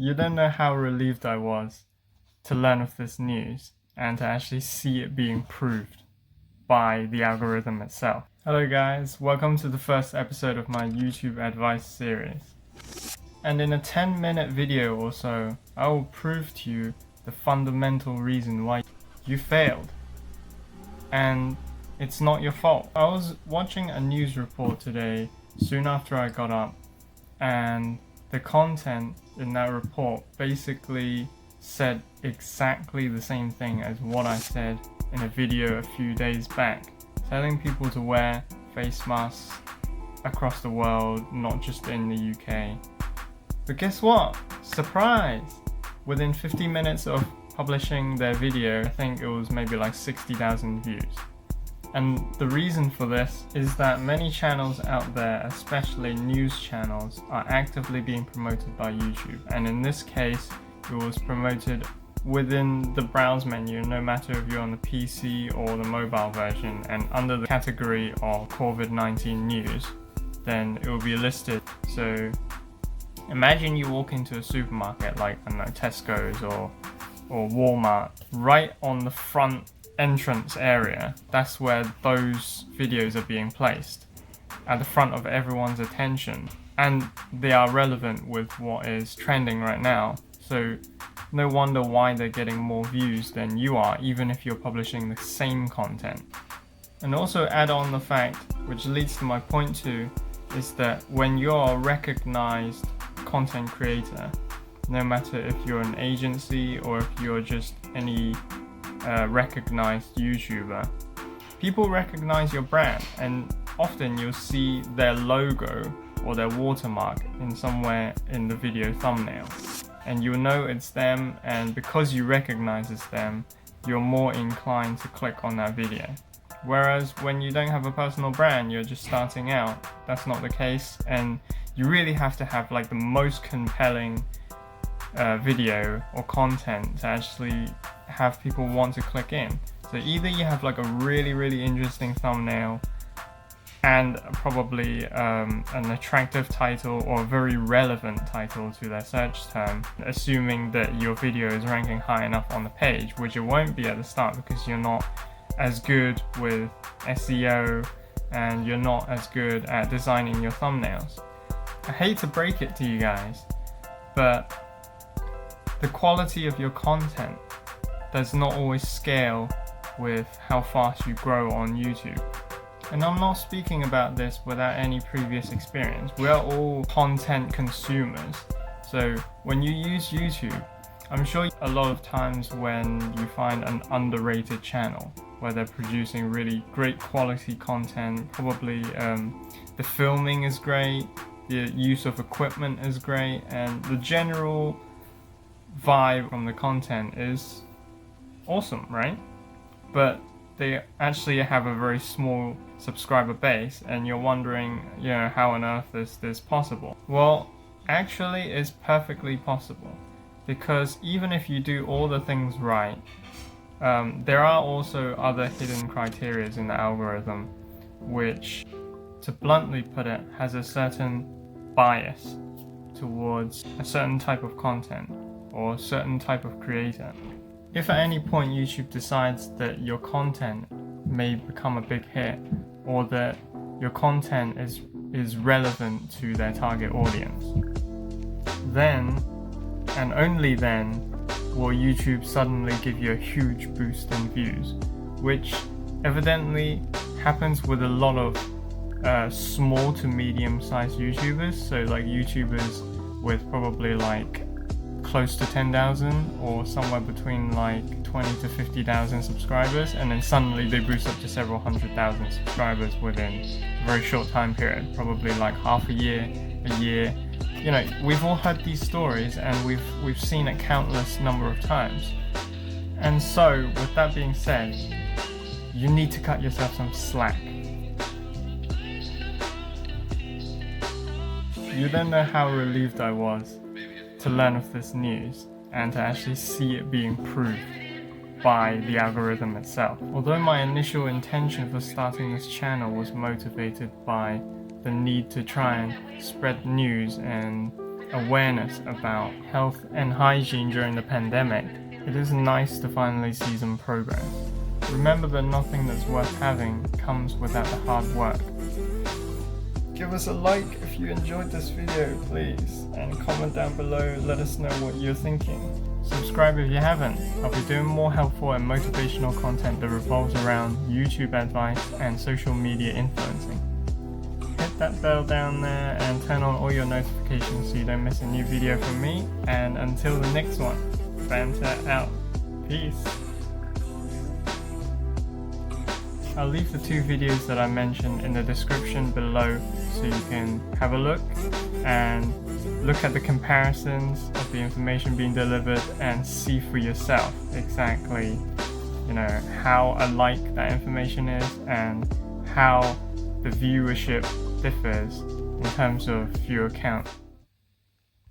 You don't know how relieved I was to learn of this news and to actually see it being proved by the algorithm itself. Hello guys, welcome to the first episode of my YouTube advice series. And in a 10-minute video or so, I will prove to you the fundamental reason why you failed. And it's not your fault. I was watching a news report today soon after I got up, and the content in that report basically said exactly the same thing as what I said in a video a few days back, telling people to wear face masks across the world, not just in the UK. But guess what? Surprise! Within 50 minutes of publishing their video, I think it was maybe like 60,000 views. And the reason for this is that many channels out there, especially news channels, are actively being promoted by YouTube. And in this case, it was promoted within the browse menu, no matter if you're on the PC or the mobile version, and under the category of COVID-19 news, then it will be listed. So imagine you walk into a supermarket like, I don't know, Tesco's or Walmart, right on the front entrance area, that's where those videos are being placed, at the front of everyone's attention, and they are relevant with what is trending right now. So no wonder why they're getting more views than you are, even if you're publishing the same content. And also add on the fact, which leads to my point 2, is that when you're a recognized content creator, no matter if you're an agency or if you're just any recognized YouTuber, people recognize your brand, and often you'll see their logo or their watermark in somewhere in the video thumbnail, and you'll know it's them, and because you recognize it's them, you're more inclined to click on that video. Whereas when you don't have a personal brand, you're just starting out, that's not the case, and you really have to have like the most compelling video or content to actually have people want to click in. So either you have like a really interesting thumbnail and probably an attractive title or a very relevant title to their search term, assuming that your video is ranking high enough on the page, which it won't be at the start because you're not as good with SEO and you're not as good at designing your thumbnails. I hate to break it to you guys, but the quality of your content does not always scale with how fast you grow on YouTube. And I'm not speaking about this without any previous experience. We are all content consumers. So when you use YouTube, I'm sure a lot of times when you find an underrated channel where they're producing really great quality content, probably the filming is great, the use of equipment is great, and the general vibe from the content is awesome, right? But they actually have a very small subscriber base, and you're wondering, how on earth is this possible? Well, actually it's perfectly possible, because even if you do all the things right, there are also other hidden criteria in the algorithm, which, to bluntly put it, has a certain bias towards a certain type of content or a certain type of creator. If at any point YouTube decides that your content may become a big hit, or that your content is relevant to their target audience, then and only then will YouTube suddenly give you a huge boost in views, which evidently happens with a lot of small to medium sized YouTubers. So like YouTubers with probably like close to 10,000 or somewhere between like 20 to 50,000 subscribers, and then suddenly they boost up to several 100,000 subscribers within a very short time period, probably like half a year. We've all heard these stories, and we've seen it countless number of times. And so with that being said, you need to cut yourself some slack. You don't know how relieved I was to learn of this news and to actually see it being proved by the algorithm itself. Although my initial intention for starting this channel was motivated by the need to try and spread news and awareness about health and hygiene during the pandemic, it is nice to finally see some progress. Remember that nothing that's worth having comes without the hard work. Give us a like if you enjoyed this video, please, and comment down below, let us know what you're thinking. Subscribe if you haven't. I'll be doing more helpful and motivational content that revolves around YouTube advice and social media influencing. Hit that bell down there and turn on all your notifications so you don't miss a new video from me. And until the next one, Banter out. Peace. I'll leave the 2 videos that I mentioned in the description below so you can have a look and look at the comparisons of the information being delivered and see for yourself exactly, how alike that information is and how the viewership differs in terms of viewer count.